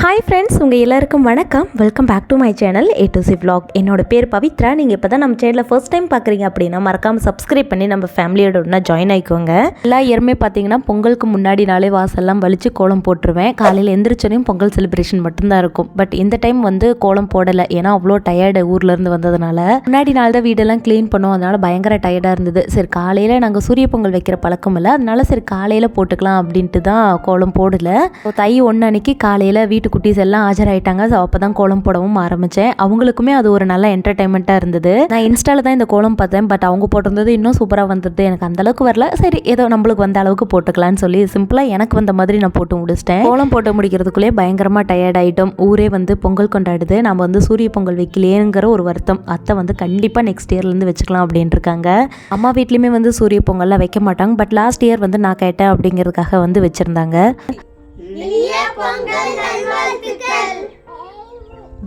Hi friends, உங்கள் எல்லாருக்கும் வணக்கம். Welcome back to my channel A to Z vlog. என்னோட பேர் பவித்ரா. நீங்கள் இப்போ தான் நம்ம சேனலில் ஃபர்ஸ்ட் டைம் பார்க்குறீங்க அப்படின்னா மறக்காமல் சப்ஸ்கிரைப் பண்ணி நம்ம ஃபேமிலியோட ஒன்றா ஜாயின் ஆகிக்கோங்க. எல்லா இயருமே பார்த்தீங்கன்னா பொங்கலுக்கு முன்னாடி நாளே வாசல்லாம் வலிச்சு கோலம் போட்டுருவேன். காலையில் எந்திரிச்சோனையும் பொங்கல் செலிப்ரேஷன் மட்டும்தான் இருக்கும். பட் இந்த டைம் வந்து கோலம் போடலை, ஏன்னா அவ்வளோ டயர்டு ஊர்லேருந்து வந்ததுனால. முன்னாடி நாள் தான் வீடெல்லாம் க்ளீன் பண்ணோம், அதனால் பயங்கர டயர்டாக இருந்தது. சரி, காலையில் நாங்கள் சூரிய பொங்கல் வைக்கிற பழக்கம் இல்லை, அதனால சரி காலையில் போட்டுக்கலாம் அப்படின்ட்டு தான் கோலம் போடலை. தை 1 அன்னைக்கு காலையில் வீட்டு குட்டீஸ் எல்லாம் ஆஜராயிட்டாங்க. ஸோ அப்போ தான் கோலம் போடவும் ஆரம்பித்தேன். அவங்களுக்குமே அது ஒரு நல்ல என்டர்டைன்மெண்ட்டாக இருந்தது. நான் இன்ஸ்டாவில் தான் இந்த கோலம் பார்த்தேன், பட் அவங்க போட்டிருந்தது இன்னும் சூப்பராக வந்தது. எனக்கு அந்தளவுக்கு வரல, சரி ஏதோ நம்மளுக்கு வந்த அளவுக்கு போட்டுக்கலான்னு சொல்லி சிம்பிளாக எனக்கு வந்த மாதிரி நான் போட்டு முடிச்சிட்டேன். கோலம் போட்டு முடிக்கிறதுக்குள்ளே பயங்கரமாக டயர்ட் ஆகிட்டோம். ஊரே வந்து பொங்கல் கொண்டாடுது, நம்ம வந்து சூரிய பொங்கல் வைக்கலையேங்கிற ஒரு வருத்தம். அத்தை வந்து கண்டிப்பாக நெக்ஸ்ட் இயர்லேருந்து வச்சுக்கலாம் அப்படின்ட்டு இருக்காங்க. அம்மா வீட்லேயுமே வந்து சூரிய பொங்கல்லாம் வைக்க மாட்டாங்க, பட் லாஸ்ட் இயர் வந்து நான் கேட்டேன் அப்படிங்கிறதுக்காக வந்து வச்சுருந்தாங்க.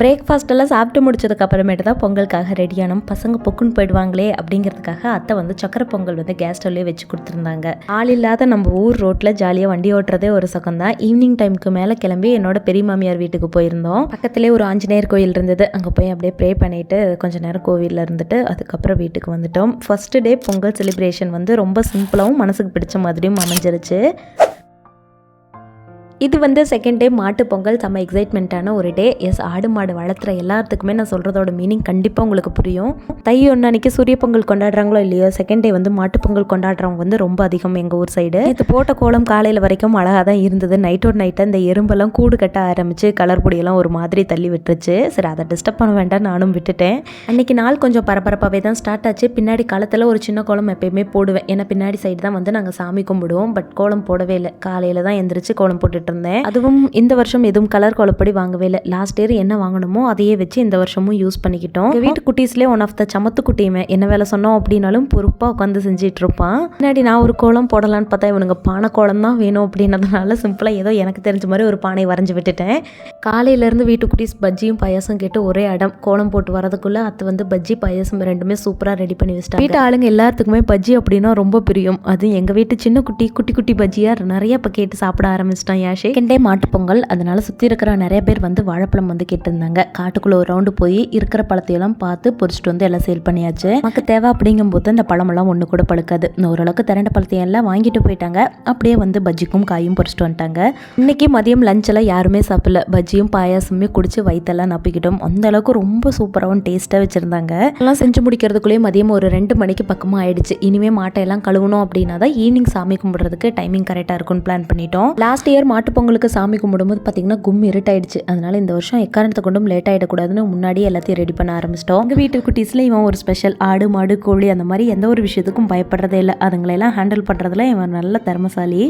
பிரேக்ஃபாஸ்ட் எல்லாம் சாப்பிட்டு முடிச்சதுக்கு அப்புறமேட்டு தான் பொங்கலுக்காக ரெடியானோம். பசங்க பொக்குன்னு போயிடுவாங்களே அப்படிங்கிறதுக்காக அத்தை வந்து சக்கரை பொங்கல் வந்து கேஸ் ஸ்டவ்லேயே வச்சு கொடுத்துருந்தாங்க. ஆள் இல்லாத நம்ம ஊர் ரோட்டில் ஜாலியாக வண்டி ஓட்டுறதே ஒரு சுகம் தான். ஈவினிங் டைமுக்கு மேலே கிளம்பி என்னோட பெரிய மாமியார் வீட்டுக்கு போயிருந்தோம். பக்கத்துலேயே ஒரு ஆஞ்சநேயர் கோயில் இருந்தது, அங்கே போய் அப்படியே ப்ரே பண்ணிவிட்டு கொஞ்சம் நேரம் கோவிலில் இருந்துட்டு அதுக்கப்புறம் வீட்டுக்கு வந்துட்டோம். ஃபஸ்ட்டு டே பொங்கல் செலிப்ரேஷன் வந்து ரொம்ப சிம்பிளாகவும் மனசுக்கு பிடிச்ச மாதிரியும் அமைஞ்சிருச்சு. இது வந்து செகண்ட் டே மாட்டு பொங்கல். செம்ம எக்ஸைட்மெண்ட்டான ஒரு டே. எஸ், ஆடு மாடு வளர்த்துற எல்லாத்துக்குமே நான் சொல்கிறதோட மீனிங் கண்டிப்பாக உங்களுக்கு புரியும். தை 1 அன்னைக்கு சூரிய பொங்கல் கொண்டாடுறாங்களோ இல்லையோ, செகண்ட் டே வந்து மாட்டு பொங்கல் கொண்டாடுறவங்க வந்து ரொம்ப அதிகம் எங்கள் ஊர் சைடு. இது போட்ட கோலம் காலையில் வரைக்கும் அழகாக தான் இருந்தது. நைட்டோட நைட்டாக இந்த எறும்பெல்லாம் கூடு கட்ட ஆரம்பிச்சு கலர் பொடியெல்லாம் ஒரு மாதிரி தள்ளி விட்டுருச்சு. சரி, அதை டிஸ்டர்ப் பண்ண வேண்டாம், நானும் விட்டுட்டேன். அன்றைக்கி நாள் கொஞ்சம் பரபரப்பாகவே தான் ஸ்டார்ட் ஆச்சு. பின்னாடி காலத்தில் ஒரு சின்ன கோலம் எப்பயுமே போடுவேன், ஏன்னா பின்னாடி சைடு தான் வந்து நாங்கள் சாமி கும்பிடுவோம். பட் கோலம் போடவே இல்லை, காலையில் தான் எந்திரிச்சு கோலம் போட்டுட்டு இருந்தேன். அதுவும் இந்த வருஷம் எதுவும் கலர் கோலப்படி வாங்கவே இல்லை. லாஸ்ட் இயர் என்ன வாங்கணுமோ அதையே வச்சு இந்த வருஷமும் யூஸ் பண்ணிக்கிட்டோம். வீட்டு குட்டீஸ்லேயே ஒன் ஆஃப் த சமத்து குட்டியுமே என்ன வேலை சொன்னோம் அப்படின்னாலும் பொறுப்பாக உட்காந்து செஞ்சுட்டு இருப்பான். முன்னாடி நான் ஒரு கோலம் போடலான்னு பார்த்தா இவனுங்க பானை கோலம் தான் வேணும் அப்படின்னதுனால சிம்பிளாக ஏதோ எனக்கு தெரிஞ்ச மாதிரி ஒரு பானை வரைஞ்சி விட்டுட்டேன். காலையிலேருந்து வீட்டு குட்டீஸ் பஜ்ஜியும் பாயாசம் கேட்டு ஒரே அடம். கோலம் போட்டு வரதுக்குள்ளே அது வந்து பஜ்ஜி பாயாசம் ரெண்டுமே சூப்பராக ரெடி பண்ணி வச்சுட்டாங்க. வீட்டு ஆளுங்க எல்லாத்துக்குமே பஜ்ஜி அப்படின்னா ரொம்ப பிரியம். அது எங்கள் வீட்டு சின்ன குட்டி குட்டி குட்டி பஜ்ஜியாக நிறைய இப்போ கேட்டு சாப்பிட ஆரம்பிச்சிட்டான் யாஷே. செகண்ட் டே மாட்டு பொங்கல், அதனால சுற்றி இருக்கிற நிறைய பேர் வந்து வாழைப்பழம் வந்து கேட்டிருந்தாங்க. காட்டுக்குள்ளே ஒரு ரவுண்டு போய் இருக்கிற பழத்தையெல்லாம் பார்த்து பொறிச்சிட்டு வந்து எல்லாம் சேல் பண்ணியாச்சு. நமக்கு தேவை அப்படிங்கும்போது இந்த பழமெல்லாம் ஒன்று கூட பழுக்காது. ஓரளவுக்கு திரண்ட பழத்தையும் எல்லாம் வாங்கிட்டு போயிட்டாங்க. அப்படியே வந்து பஜ்ஜிக்கும் காயும் பொறிச்சிட்டு வந்துட்டாங்க. இன்னைக்கு மதியம் லஞ்செல்லாம் யாருமே சாப்பிடல. பஜ்ஜியும் பாயாசமே குடிச்சு வயிற்றெல்லாம் நப்பிக்கிட்டோம். அந்த அளவுக்கு ரொம்ப சூப்பராகவும் டேஸ்ட்டாக வச்சுருந்தாங்க. எல்லாம் செஞ்சு முடிக்கிறதுக்குள்ளேயே மதியம் ஒரு 2 மணிக்கு பக்கமாக ஆயிடுச்சு. இனிமேல் மாட்டையெல்லாம் கழுவணும் அப்படின்னா தான் ஈவினிங் சாமி கும்பிட்றதுக்கு டைமிங் கரெக்டாக இருக்கும்னு பிளான் பண்ணிட்டோம். லாஸ்ட் இயர் மாட்டு பொங்கலுக்கு சாமி கும்பிடும்போது பார்த்தீங்கன்னா இருட்டாயிடுச்சு. அதனால இந்த வருஷம் எக்காரணத்தை கொண்டும் லேட் ஆகிடக்கூடாதுன்னு முன்னாடியே எல்லாத்தையும் ரெடி பண்ண ஆரம்பிச்சிட்டோம். எங்கள் வீட்டு குட்டீஸில் இவன் ஒரு ஸ்பெஷல். ஆடு மாடு கோழி அந்த மாதிரி எந்த ஒரு விஷயத்துக்கும் பயப்படுறதே இல்லை. அதுங்களெல்லாம் ஹேண்டில் பண்ணுறதுல இவன் நல்ல திறமசாலி.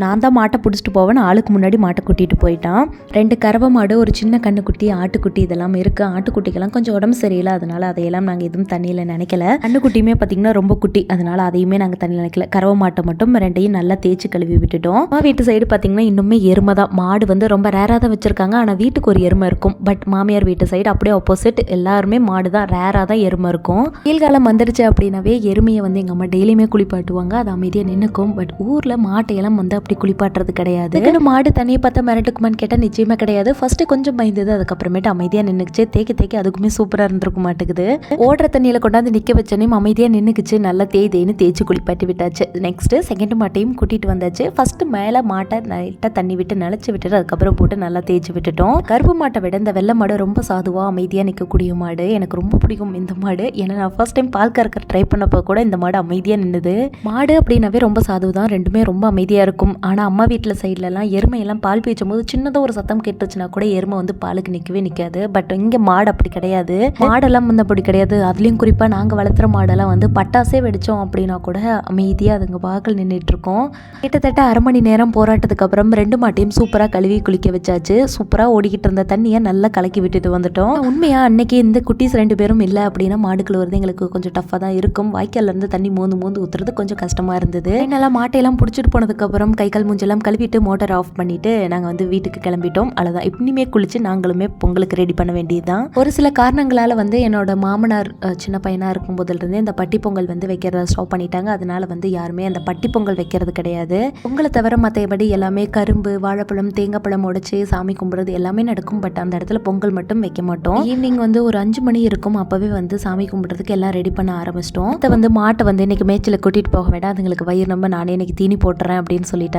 நான் தான் மாட்டை பிடிச்சிட்டு போவேன், ஆளுக்கு முன்னாடி மாட்டை கூட்டிகிட்டு போயிட்டான். 2 கறவை மாடு, ஒரு சின்ன கண்ணுக்குட்டி, ஆட்டுக்குட்டி இதெல்லாம் இருக்குது. ஆட்டுக்குட்டிக்கெல்லாம் கொஞ்சம் உடம்பு சரியில்லை, அதனால் அதையெல்லாம் நாங்கள் எதுவும் தண்ணியில் நினைக்கல. கண்ணுக்குட்டியுமே பார்த்திங்கன்னா ரொம்ப குட்டி, அதனால் அதையுமே நாங்கள் தண்ணியில் நினைக்கல. கறவை மாட்டை மட்டும் 2ஐயும் நல்லா தேய்ச்சி கழுவி விட்டுட்டோம். அம்மா வீட்டு சைடு பார்த்திங்கன்னா இன்னுமே எருமை தான். மாடு வந்து ரொம்ப ரேராக தான் வச்சுருக்காங்க, ஆனால் வீட்டுக்கு ஒரு எருமை இருக்கும். பட் மாமியார் வீட்டு சைடு அப்படியே ஆப்போசிட், எல்லாருமே மாடு தான், ரேராக தான் எருமை இருக்கும். வெயில்காலம் வந்துருச்சு அப்படின்னாவே எருமையை வந்து எங்கள் அம்மா டெய்லியுமே குளிப்பாட்டுவாங்க, அது அமைதியாக நின்றுக்கும். பட் ஊரில் மாட்டையெல்லாம் வந்து அப்படி குளிப்பாட்டுறது கிடையாது. மாடு தண்ணியை பார்த்தா மிரட்டுக்குமான்னு கேட்டால் நிச்சயமா கிடையாது. ஃபர்ஸ்ட் கொஞ்சம் பயந்தது, அதுக்கப்புறமேட்டு அமைதியாக நின்றுச்சு. தேக்கி அதுக்குமே சூப்பராக இருந்திருக்க மாட்டேங்குது. ஓடுற தண்ணியில் கொண்டாந்து நிற்க வச்சனையும் அமைதியாக நின்றுக்குச்சு. நல்லா தேய்னு தேய்ச்சி குளிப்பாட்டி விட்டாச்சு. நெக்ஸ்ட் செகண்ட் மாட்டையும் கூட்டிகிட்டு வந்தாச்சு. ஃபர்ஸ்ட் மேலே மாட்டை லைட்டாக தண்ணி விட்டு நினச்சி விட்டுட்டு அதுக்கப்புறம் போட்டு நல்லா தேய்ச்சி விட்டுட்டோம். கருப்பு மாட்டை விட இந்த வெள்ளை மாடு ரொம்ப சாதுவாக அமைதியாக நிற்கக்கூடிய மாடு. எனக்கு ரொம்ப பிடிக்கும் இந்த மாடு. ஏன்னா நான் ஃபர்ஸ்ட் டைம் பால் கறக்க ட்ரை பண்ணப்போ கூட இந்த மாடு அமைதியாக நின்றுது. மாடு அப்படின்னாவே ரொம்ப சாது தான், ரெண்டுமே ரொம்ப அமைதியாக இருக்கும். ஆனால் அம்மா வீட்டில் சைட்லலாம் எருமையெல்லாம் பால் பீச்சும் போது சின்னதாக ஒரு சத்தம் கேட்டுச்சுன்னா கூட எருமை வந்து பாலுக்கு நிற்கவே நிற்காது. பட் இங்கே மாடு அப்படி கிடையாது. மாடெல்லாம் வந்து அப்படி கிடையாது. அதுலேயும் குறிப்பாக நாங்கள் வளர்த்துற மாடெல்லாம் வந்து பட்டாசே வெடித்தோம் அப்படின்னா கூட அமைதியாக அதுங்க வாக்கில் நின்றுட்டு இருக்கோம். கிட்டத்தட்ட 1/2 மணி நேரம் போராட்டத்துக்கு அப்புறம் 2 மாட்டையும் சூப்பராக கழுவி குளிக்க வச்சாச்சு. சூப்பராக ஓடிக்கிட்டு இருந்த தண்ணியை நல்லா கலக்கி விட்டுட்டு வந்துட்டோம். உண்மையாக அன்னைக்கு இந்த குட்டீஸ் 2 பேரும் இல்லை அப்படின்னா மாடுக்குள்ள வருது எங்களுக்கு கொஞ்சம் டஃப்பாக தான் இருக்கும். வாய்க்கால்லேருந்து தண்ணி மோந்து ஊற்றுறது கொஞ்சம் கஷ்டமாக இருந்தது. நல்லா மாட்டையெல்லாம் பிடிச்சிட்டு போனதுக்கப்புறம் கை கால் மூஞ்செல்லாம் கழுவிட்டு மோட்டார் ஆஃப் பண்ணிட்டு நாங்கள் வந்து வீட்டுக்கு கிளம்பிட்டோம். அவ்வளோதான். இனிமே குளிச்சு நாங்களுமே பொங்கலுக்கு ரெடி பண்ண வேண்டியதுதான். ஒரு சில காரணங்களால் வந்து என்னோட மாமனார் சின்ன பையனாக இருக்கும் போதிலிருந்தே இந்த பட்டி பொங்கல் வந்து வைக்கிறத ஸ்டாப் பண்ணிட்டாங்க. அதனால வந்து யாருமே அந்த பட்டி பொங்கல் வைக்கிறது கிடையாது. பொங்கலை தவிர மற்றபடி எல்லாமே கரும்பு, வாழைப்பழம், தேங்காய் பழம் உடைச்சு சாமி கும்பிட்றது எல்லாமே நடக்கும். பட் அந்த இடத்துல பொங்கல் மட்டும் வைக்க மாட்டோம். ஈவினிங் வந்து ஒரு 5 மணி இருக்கும். அப்பவே வந்து சாமி கும்பிட்றதுக்கு எல்லாம் ரெடி பண்ண ஆரம்பிச்சிட்டோம். அதை வந்து மாட்டை வந்து இன்னைக்கு மேய்ச்சல கூட்டிட்டு போக வேண்டாம், அதுங்களுக்கு வயிறு நம்ம நானே இன்னைக்கு தீனி போட்டுறேன் அப்படின்னு சொல்லிட்டாங்க.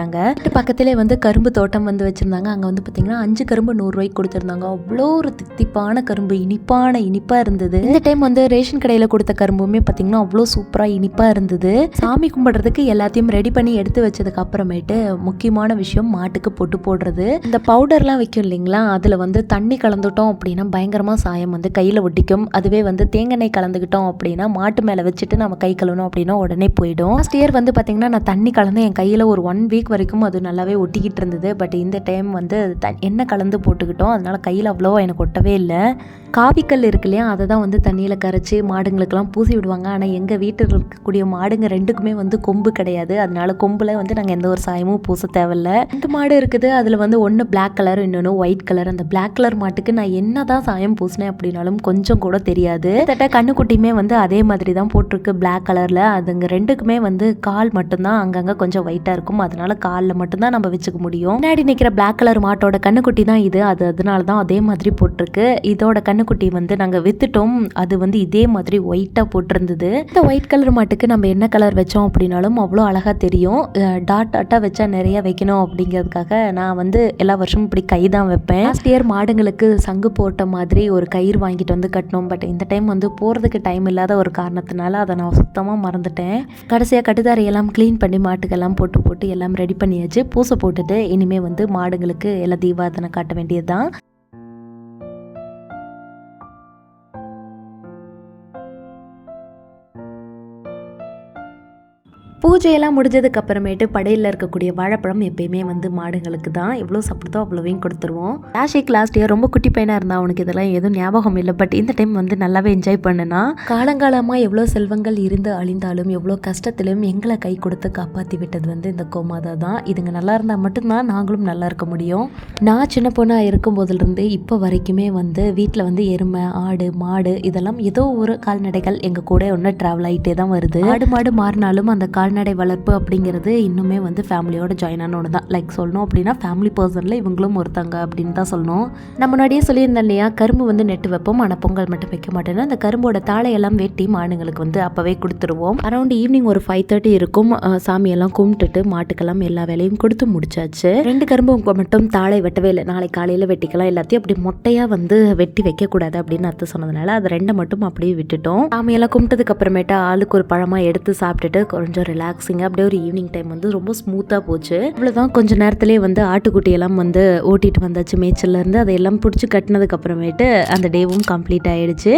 பக்கத்திலே வந்து கரும்பு தோட்டம் வந்து வச்சிருந்தாங்க. அங்கே வந்து பார்த்தீங்கன்னா 5 கரும்பு 100 ரூபாய்க்கு கொடுத்துருந்தாங்க. அவ்வளோ ஒரு தித்திப்பான கரும்பு, இனிப்பாக இருந்தது. இந்த டைம் வந்து ரேஷன் கடையில் கொடுத்த கரும்புமே பார்த்தீங்கன்னா அவ்வளோ சூப்பராக இனிப்பாக இருந்தது. சாமி கும்பிட்றதுக்கு எல்லாத்தையும் ரெடி பண்ணி எடுத்து வச்சதுக்கு அப்புறமேட்டு முக்கியமான விஷயம் மாட்டுக்கு பொட்டு போடுறது. இந்த பவுடர்லாம் வைக்கும் இல்லைங்களா, அதில் வந்து தண்ணி கலந்துட்டோம் அப்படின்னா பயங்கரமாக சாயம் வந்து கையில் ஒட்டிக்கும். அதுவே வந்து தேங்காய் கலந்துக்கிட்டோம் அப்படின்னா மாட்டு மேலே வச்சுட்டு நம்ம கை கழுவணும் அப்படின்னா உடனே போயிடும். லாஸ்ட் இயர் வந்து பார்த்தீங்கன்னா நான் தண்ணி கலந்து என் கையில் ஒரு 1 வீக் வரைக்கும் அது நல்லாவே ஒட்டிக்கிட்டு இருந்தது. பட் இந்த டைம் வந்து எண்ணெய் கலந்து போட்டுக்கிட்டோம். அதனால கையில் அவ்வளோவா எனக்கு ஒட்டவே இல்லை. காவிக்கல் இருக்கு இல்லையா, அதை தான் வந்து தண்ணியில் கரைச்சி மாடுங்களுக்கெல்லாம் பூசி விடுவாங்க. ஆனால் எங்கள் வீட்டில் இருக்கக்கூடிய மாடுங்க 2க்குமே வந்து கொம்பு கிடையாது. அதனால கொம்பில் வந்து நாங்கள் எந்த ஒரு சாயமும் பூச தேவையில்ல. 2 மாடு இருக்குது. அதில் வந்து ஒன்று பிளாக் கலர், இன்னொன்று ஒயிட் கலர். அந்த பிளாக் கலர் மாட்டுக்கு நான் என்ன தான் சாயம் பூசினேன் அப்படின்னாலும் கொஞ்சம் கூட தெரியாது. கிட்டத்தட்ட கண்ணுக்குட்டியுமே வந்து அதே மாதிரி தான் போட்டிருக்கு பிளாக் கலரில். அதுங்க 2க்குமே வந்து கால் மட்டும்தான் அங்கங்கே கொஞ்சம் ஒயிட்டாக இருக்கும். அதனால காலில் மட்டும்தான் நம்ம வச்சுக்க முடியும். முன்னாடி நிற்கிற பிளாக் கலர் மாட்டோட கண்ணுக்குட்டி தான் இது. அதனால தான் அதே மாதிரி போட்டிருக்கு. இதோட கண்ணுக்குட்டி வந்து நாங்கள் வித்துட்டோம். அது வந்து இதே மாதிரி ஒயிட்டாக போட்டிருந்தது. இந்த ஒயிட் கலர் மாட்டுக்கு நம்ம என்ன கலர் வச்சோம் அப்படின்னாலும் அவ்வளோ அழகாக தெரியும். டாட்டாக வச்சா நிறைய வைக்கணும் அப்படிங்கிறதுக்காக நான் வந்து எல்லா வருஷமும் இப்படி கை தான் வைப்பேன். லாஸ்ட் இயர் மாடுங்களுக்கு சங்கு போட்ட மாதிரி ஒரு கயிறு வாங்கிட்டு வந்து கட்டணும். பட் இந்த டைம் வந்து போகிறதுக்கு டைம் இல்லாத ஒரு காரணத்தினால அதை நான் சுத்தமாக மறந்துட்டேன். கடைசியாக கட்டுதாரையெல்லாம் க்ளீன் பண்ணி மாட்டுக்கெல்லாம் போட்டு எல்லாம் ரெடி பண்ணியாச்சு. பூசை போட்டுட்டு இனிமேல் வந்து மாடுங்களுக்கு எல்லாம் தீபாவளி காட்ட வேண்டியது தான். பூஜையெல்லாம் முடிஞ்சதுக்கு அப்புறமேட்டு படையில் இருக்கக்கூடிய வாழைப்பழம் எப்பயுமே வந்து மாடுங்களுக்கு தான். எவ்வளோ சாப்பிடுதோ அவ்வளோவையும் கொடுத்துருவோம். ராஷிக் லாஸ்ட் இயர் ரொம்ப குட்டி பையனாக இருந்தால் அவனுக்கு இதெல்லாம் எதுவும் ஞாபகம் இல்லை. பட் இந்த டைம் வந்து நல்லாவே என்ஜாய் பண்ணுனா. காலங்காலமாக எவ்வளோ செல்வங்கள் இருந்து அழிந்தாலும் எவ்வளோ கஷ்டத்திலும் எங்களை கை கொடுத்து காப்பாற்றி விட்டது வந்து இந்த கோமாதா தான். இதுங்க நல்லா இருந்தால் மட்டும்தான் நாங்களும் நல்லா இருக்க முடியும். நான் சின்ன பொண்ணாக இருக்கும் போதிலிருந்து இப்போ வரைக்குமே வந்து வீட்டில் வந்து எருமை, ஆடு, மாடு இதெல்லாம் ஏதோ ஒரு கால்நடைகள் எங்கள் கூட ஒன்று ட்ராவல் ஆகிட்டே தான் வருது. ஆடு மாடு மாறினாலும் அந்த கால்நடை வளர்ப்பு அப்படிங்கிறது இன்னுமே வந்து ஃபேமிலியோட ஜாயின் ஆன ஒன்று தான். லைக் சொல்லணும் அப்படின்னா ஃபேமிலி பர்சனில் இவங்களும் ஒருத்தாங்க அப்படின்னு தான் சொல்லணும். நான் முன்னாடியே சொல்லியிருந்தேன் இல்லையா, கரும்பு வந்து நெட்டு வைப்போம், ஆனால் பொங்கல் மட்டும் வைக்க மாட்டேன்னா அந்த கரும்போட தாளையெல்லாம் வெட்டி மாடுங்களுக்கு வந்து அப்போவே கொடுத்துருவோம். அரௌண்ட் ஈவினிங் ஒரு 5:30 இருக்கும். சாமியெல்லாம் கும்பிட்டுட்டு மாட்டுக்கெல்லாம் எல்லா வேலையும் கொடுத்து முடிச்சாச்சு. 2 கரும்பு மட்டும் தாளை வெட்டவே இல்லை. நாளை காலையில் வெட்டிக்கலாம், எல்லாத்தையும் அப்படி மொட்டையாக வந்து வெட்டி வைக்கக்கூடாது அப்படின்னு அர்த்தம் சொன்னதுனால அதை 2 மட்டும் அப்படியே விட்டுட்டோம். சாமியெல்லாம் கும்பிட்டதுக்கு அப்புறமேட்டா ஆளுக்கு ஒரு பழமாக எடுத்து சாப்பிட்டுட்டு கொஞ்சம் ரிலாக்ஸிங்காக அப்படியே ஒரு ஈவினிங் டைம் வந்து ரொம்ப ஸ்மூத்தாக போச்சு. அவ்வளோதான். கொஞ்சம் நேரத்துலேயே வந்து ஆட்டுக்குட்டியெல்லாம் வந்து ஓட்டிட்டு வந்தாச்சு மேய்ச்சல்லேருந்து. அதையெல்லாம் பிடிச்சி கட்டினதுக்கு அப்புறமேட்டு அந்த டேவும் கம்ப்ளீட் ஆகிடுச்சு.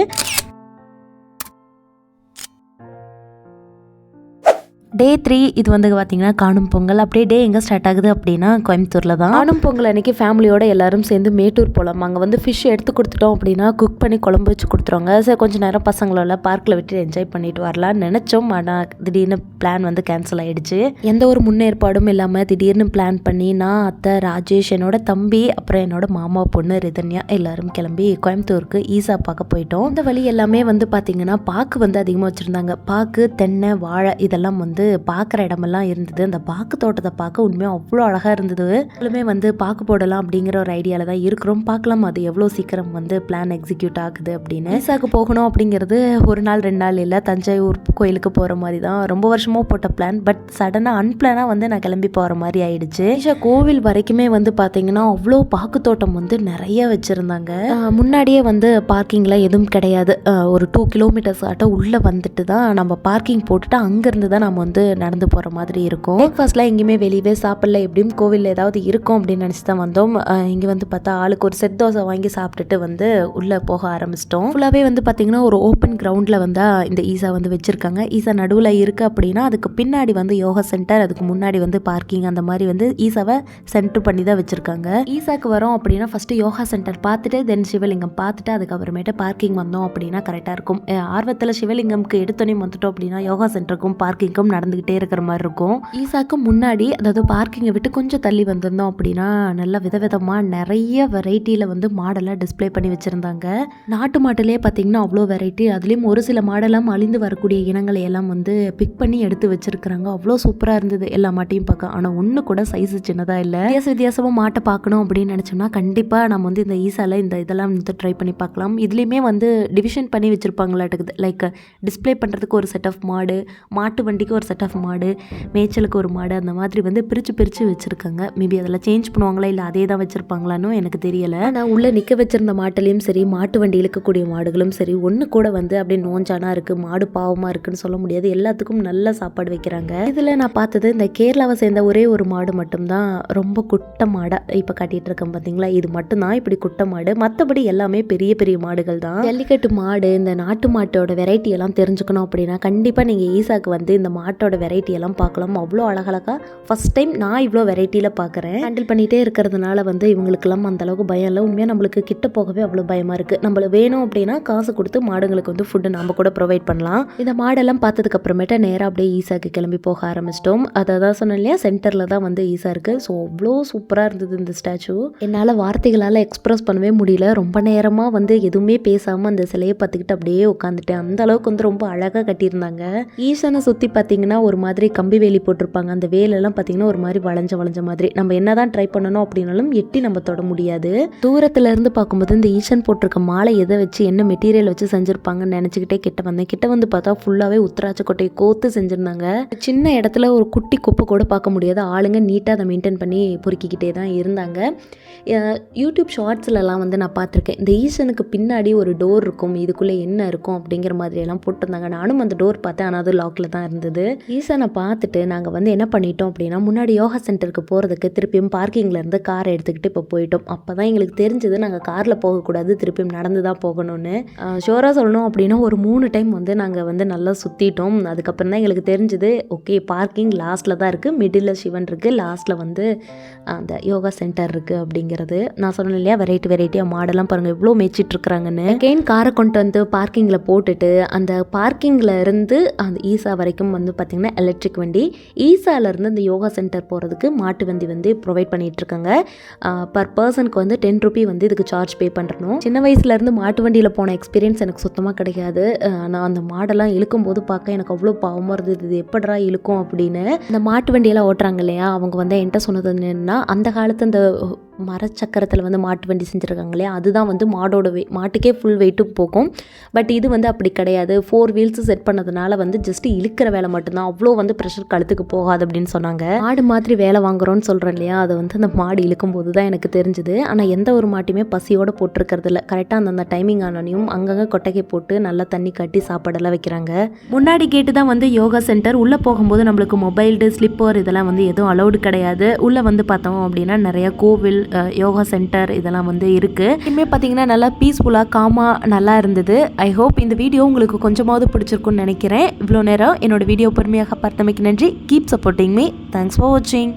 டே 3 இது வந்து பார்த்தீங்கன்னா காணும் பொங்கல். அப்படியே டே எங்கே ஸ்டார்ட் ஆகுது அப்படின்னா கோயம்புத்தூரில் தான். காணும் பொங்கல் அன்றைக்கி ஃபேமிலியோட எல்லாரும் சேர்ந்து மேட்டூர் போகலாம். அங்கே வந்து ஃபிஷ் எடுத்து கொடுத்துட்டோம் அப்படின்னா குக் பண்ணி குழம்பு வச்சு கொடுத்துருவாங்க. சரி கொஞ்சம் நேரம் பசங்களோட பார்க்கில் விட்டு என்ஜாய் பண்ணிட்டு வரலான்னு நினச்சோம். ஆனால் திடீர்னு பிளான் வந்து கேன்சல் ஆகிடுச்சு. எந்த ஒரு முன்னேற்பாடும் இல்லாமல் திடீர்னு பிளான் பண்ணி நான், அத்தை, ராஜேஷ், என்னோட தம்பி, அப்புறம் என்னோட மாமா பொண்ணு ரிதன்யா எல்லாரும் கிளம்பி கோயம்புத்தூருக்கு ஈசா பார்க்க போயிட்டோம். இந்த வழி எல்லாமே வந்து பார்த்தீங்கன்னா பாக்கு வந்து அதிகமாக வச்சுருந்தாங்க. பாக்கு, தென்னை, வாழை இதெல்லாம் வந்து பார்க்குற இடமெல்லாம் இருந்தது. அந்த பாக்கு தோட்டத்தை பார்க்க உண்மையாக அவ்வளோ அழகாக இருந்தது. எல்லாமே வந்து பாக்கு போடலாம் அப்படிங்கிற ஒரு ஐடியாவில் தான் இருக்கிறோம். பார்க்கலாம் அது எவ்வளோ சீக்கிரம் வந்து பிளான் எக்ஸிக்யூட் ஆகுது அப்படின்னு. ஈசாக்கு போகணும் அப்படிங்கிறது 1 நாள் 2 நாள் இல்லை, தஞ்சாவூர் கோயிலுக்கு போகிற மாதிரி தான் ரொம்ப வருஷமாக போட்ட பிளான். பட் சடனாக அன்பிளானாக வந்து நான் கிளம்பி போகிற மாதிரி ஆயிடுச்சு. ஈஷா கோவில் வரைக்குமே வந்து பார்த்தீங்கன்னா அவ்வளோ பாக்கு தோட்டம் வந்து நிறைய வச்சுருந்தாங்க. முன்னாடியே வந்து பார்க்கிங்கில் எதுவும் கிடையாது. ஒரு 2 கிலோமீட்டர்ஸ் ஆட்ட உள்ளே வந்துட்டு தான் நம்ம பார்க்கிங் போட்டுட்டு அங்கேருந்து தான் நம்ம வந்து நடந்து போகிற மாதிரி இருக்கும். பிரேக்ஃபாஸ்ட்லாம் எங்கேயுமே வெளியவே சாப்பிடல. எப்படியும் கோவிலில் ஏதாவது இருக்கும் அப்படின்னு நினச்சி தான் வந்தோம். இங்கே வந்து பார்த்தா ஆளுக்கு ஒரு செட் தோசை வாங்கி சாப்பிட்டுட்டு வந்து உள்ளே போக ஆரம்பிச்சிட்டோம். ஃபுல்லாகவே வந்து பார்த்தீங்கன்னா ஒரு ஓப்பன் கிரவுண்டில் வந்து இந்த ஈசா வந்து வச்சுருக்காங்க. ஈசா நடுவில் இருக்குது அப்படின்னா அதுக்கு பின்னாடி வந்து யோகா சென்டர், அதுக்கு முன்னாடி வந்து பார்க்கிங், அந்த மாதிரி வந்து ஈசாவை சென்டர் பண்ணி தான் வச்சுருக்காங்க. ஈசாக்கு வரோம் அப்படின்னா ஃபஸ்ட்டு யோகா சென்டர் பார்த்துட்டு தென் சிவலிங்கம் பார்த்துட்டு அதுக்கப்புறமேட்டு பார்க்கிங் வந்தோம் அப்படின்னா கரெக்டாக இருக்கும். ஆர்வத்தில் சிவலிங்கம்க்கு எடுத்தோன்னே வந்துட்டோம் அப்படின்னா யோகா சென்டருக்கும் பார்க்கிங்கும் நடந்துக்கிட்டே இருக்கிற மாதிரி இருக்கும். ஈசாக்கு முன்னாடி அதாவது பார்க்கிங்கை விட்டு கொஞ்சம் தள்ளி வந்திருந்தோம் அப்படின்னா நல்லா விதவிதமாக நிறைய வெரைட்டியில் வந்து மாடெல்லாம் டிஸ்பிளே பண்ணி வச்சுருந்தாங்க. நாட்டு மாட்டிலே பார்த்தீங்கன்னா அவ்வளோ வெரைட்டி, அதுலேயும் ஒரு சில மாடெல்லாம் அழிந்து வரக்கூடிய இனங்களை எல்லாம் வந்து பிக் பண்ணி எடுத்து வச்சுருக்குறாங்க. அவ்வளோ சூப்பராக இருந்தது எல்லா மாட்டையும் பார்க்க. ஆனால் ஒன்று கூட சைஸு சின்னதாக இல்லை. வித்தியாசமாக மாட்டை பார்க்கணும் அப்படின்னு நினச்சோம்னா கண்டிப்பாக நம்ம வந்து இந்த ஈசாவில் இந்த இதெல்லாம் வந்து ட்ரை பண்ணி பார்க்கலாம். இதுலேயுமே வந்து டிவிஷன் பண்ணி வச்சுருப்பாங்களாட்டுக்குது. லைக் டிஸ்பிளே பண்ணுறதுக்கு ஒரு செட் ஆஃப் மாடு, மாட்டு வண்டிக்கு ஒரு செட் ஆஃப் மாடு, மேய்ச்சலுக்கு ஒரு மாடு, அந்த மாதிரி வந்து பிரித்து வச்சுருக்காங்க. மேபி அதெல்லாம் சேஞ்ச் பண்ணுவாங்களா இல்லை அதே தான் வச்சுருப்பாங்களான்னு எனக்கு தெரியலை. நான் உள்ளே நிற்க வச்சுருந்த மாட்டிலையும் சரி, மாட்டு வண்டி இழுக்கக்கூடிய மாடுகளும் சரி, ஒன்று கூட வந்து அப்படியே நோஞ்சானா இருக்குது, மாடு பாவமாக இருக்குன்னு சொல்ல முடியாது. எல்லாத்துக்கும் நல்ல சாப்பாடு வைக்கிறாங்க. இதில் நான் பார்த்தது இந்த கேரளாவை சேர்ந்த ஒரே ஒரு மாடு மட்டும்தான் ரொம்ப குட்டை மாடாக இப்போ காட்டிகிட்டு இருக்கேன் பார்த்தீங்களா. இது மட்டும்தான் இப்படி குட்டை மாடு, மற்றபடி எல்லாமே பெரிய பெரிய மாடுகள் தான். ஜல்லிக்கட்டு மாடு, இந்த நாட்டு மாட்டோட வெரைட்டி எல்லாம் தெரிஞ்சுக்கணும் அப்படின்னா கண்டிப்பாக நீங்கள் ஈசாக்கு வந்து இந்த மாட்டோட வெரைட்டி எல்லாம் பார்க்கலாம். அவ்வளோ அழகழகாக ஃபஸ்ட் டைம் நான் இவ்வளோ வெரைட்டியில் பார்க்குறேன். ஹேண்டில் பண்ணிகிட்டே இருக்கிறதுனால வந்து இவங்களுக்கெல்லாம் அந்தளவுக்கு பயம் இல்லை. உண்மையாக நம்மளுக்கு கிட்ட போகவே அவ்வளோ பயமாக இருக்குது. நம்மளுக்கு வேணும் அப்படின்னா காசு கொடுத்து மாடுங்களுக்கு வந்து ஃபுட்டு நம்ம கூட ப்ரொவைட் பண்ணலாம். இந்த மாடெல்லாம் பார்த்ததுக்கு அப்புறமேட்டா நேராக அப்படியே ஈசாக்கு கிளம்பி போக ஆரம்பிச்சிட்டோம். அதை தான் சொன்னேன் இல்லையா, சென்டரில் தான் வந்து ஈசா இருக்குது. ஸோ அவ்வளோ சூப்பராக இருந்தது இந்த ஸ்டாச்சு. என்னால் வார்த்தைகளால் எக்ஸ்ப்ரெஸ் பண்ணவே முடியல. ரொம்ப நேரமாக வந்து எதுவுமே பேசாமல் அந்த சிலையை பார்த்துக்கிட்டு அப்படியே உட்காந்துட்டேன். அந்த அளவுக்கு வந்து ரொம்ப அழகாக கட்டியிருந்தாங்க. ஈசனை சுற்றி பார்த்தீங்கன்னா ஒரு மாதிரி கம்பி வேலி போட்டிருப்பாங்க. அந்த வேலெல்லாம் பார்த்தீங்கன்னா ஒரு மாதிரி வளைஞ்ச மாதிரி. நம்ம என்ன தான் ட்ரை பண்ணணும் அப்படின்னாலும் எட்டி நம்ம தொட முடியாது. தூரத்துல இருந்து பார்க்கும்போது இந்த ஈசன் போட்டிருக்க மாலை எதை வச்சு என்ன மெட்டீரியல் வச்சு செஞ்சுருப்பாங்கன்னு நினச்சிக்கிட்டே கிட்ட வந்தேன். கிட்ட வந்து பார்த்தா ஃபுல்லாகவே உத்திராட்ச கொட்டையை கோத்து செஞ்சுருந்தாங்க. சின்ன இடத்துல ஒரு குட்டி குப்பை கூட பார்க்க முடியாது. ஆளுங்க நீட்டாக அதை மெயின்டைன் பண்ணி பொறுக்கிக்கிட்டே தான் இருந்தாங்க. யூடியூப் ஷார்ட்ஸ்லலாம் வந்து நான் பார்த்துருக்கேன். இந்த ஈசனுக்கு பின்னாடி ஒரு டோர் இருக்கும், இதுக்குள்ளே என்ன இருக்கும் அப்படிங்கிற மாதிரியெல்லாம் போட்டிருந்தாங்க. நானும் அந்த டோர் பார்த்தேன், ஆனால் அது லாக்கில் தான் இருந்தது. ஈசனை பார்த்துட்டு நாங்கள் வந்து என்ன பண்ணிட்டோம் அப்படின்னா முன்னாடி யோகா சென்டருக்கு போகிறதுக்கு திருப்பியும் பார்க்கிங்லேருந்து காரை எடுத்துக்கிட்டு இப்போ போயிட்டோம். அப்போ தான் எங்களுக்கு தெரிஞ்சது நாங்கள் காரில் போகக்கூடாது, திருப்பியும் நடந்து தான் போகணும்னு. ஷோராக சொல்லணும் அப்படின்னா ஒரு 3 டைம் வந்து நாங்கள் வந்து நல்லா சுற்றிட்டோம். அதுக்கப்புறம் தான் எங்களுக்கு தெரிஞ்சது ஓகே பார்க்கிங் லாஸ்ட்டில் தான் இருக்குது, மிடில் சிவன் இருக்குது, லாஸ்ட்டில் வந்து அந்த யோகா சென்டர் இருக்குது அப்படிங்கிறது. நான் சொன்னேன் இல்லையா வெரைட்டியாக மாடெல்லாம் பாருங்கள் எவ்வளோ மேய்ச்சிட்ருக்குறாங்கன்னு. அகெயின் காரை கொண்டு வந்து பார்க்கிங்கில் போட்டுட்டு அந்த பார்க்கிங்கில் இருந்து அந்த ஈசா வரைக்கும் வந்து பார்த்திங்கன்னா எலக்ட்ரிக் வண்டி, ஈசாலேருந்து அந்த யோகா சென்டர் போகிறதுக்கு மாட்டு வண்டி வந்து ப்ரொவைட் பண்ணிகிட்ருக்காங்க. பர் பர்சனுக்கு வந்து 10 ரூபி வந்து இதுக்கு சார்ஜ் பே பண்ணுறணும். சின்ன வயசுலேருந்து மாட்டு வண்டியில் போன எக்ஸ்பீரியன்ஸ் எனக்கு சுத்தமாக கிடையாது. நான் அந்த மாடெல்லாம் இழுக்கும்போது பார்க்க எனக்கு அவ்வளோ பாவமாக இருந்தது, இது எப்படா இழுக்கும் அப்படின்னு. இந்த மாட்டு வண்டியெல்லாம் ஓட்டுறாங்க இல்லையா, அவங்க வந்து என்கிட்ட சொன்னது என்னன்னா அந்த காலத்து அந்த மரச்சக்கரத்தில் வந்து மாட்டு வண்டி செஞ்சுருக்காங்க இல்லையா, அதுதான் வந்து மாட்டுக்கே ஃபுல் வெயிட்டும் போகும். பட் இது வந்து அப்படி கிடையாது. 4 வீல்ஸு செட் பண்ணதுனால வந்து ஜஸ்ட் இழுக்கிற வேலை மட்டும்தான், அவ்வளோ வந்து ப்ரெஷர் கழுத்துக்கு போகாது அப்படின்னு சொன்னாங்க. மாடு மாதிரி வேலை வாங்குறோன்னு சொல்கிறேன் இல்லையா, அதை வந்து அந்த மாடு இழுக்கும் போது தான் எனக்கு தெரிஞ்சுது. ஆனால் எந்த ஒரு மாட்டையுமே பசியோடு போட்டிருக்கிறது இல்லை. கரெக்டாக அந்தந்த டைமிங் ஆனோனையும் அங்கங்கே கொட்டைக்கை போட்டு நல்லா தண்ணி கட்டி சாப்பாடெல்லாம் வைக்கிறாங்க. முன்னாடி கேட்டு தான் வந்து யோகா சென்டர். உள்ளே போகும்போது நம்மளுக்கு மொபைல்டு ஸ்லிப்பர் இதெல்லாம் வந்து எதுவும் அலௌடு கிடையாது. உள்ளே வந்து பார்த்தோம் அப்படின்னா நிறைய கோவில், யோகா சென்டர் இதெல்லாம் வந்து இருக்குது. இனிமே பார்த்தீங்கன்னா நல்லா பீஸ்ஃபுல்லாக காமாக நல்லா இருந்தது. ஐ ஹோப் இந்த வீடியோ உங்களுக்கு கொஞ்சமாவது பிடிச்சிருக்குன்னு நினைக்கிறேன். இவ்வளோ நேரம் என்னோட வீடியோ பொறுமையாக பார்த்தமைக்கு நன்றி. Keep supporting me. Thanks for வாட்சிங்.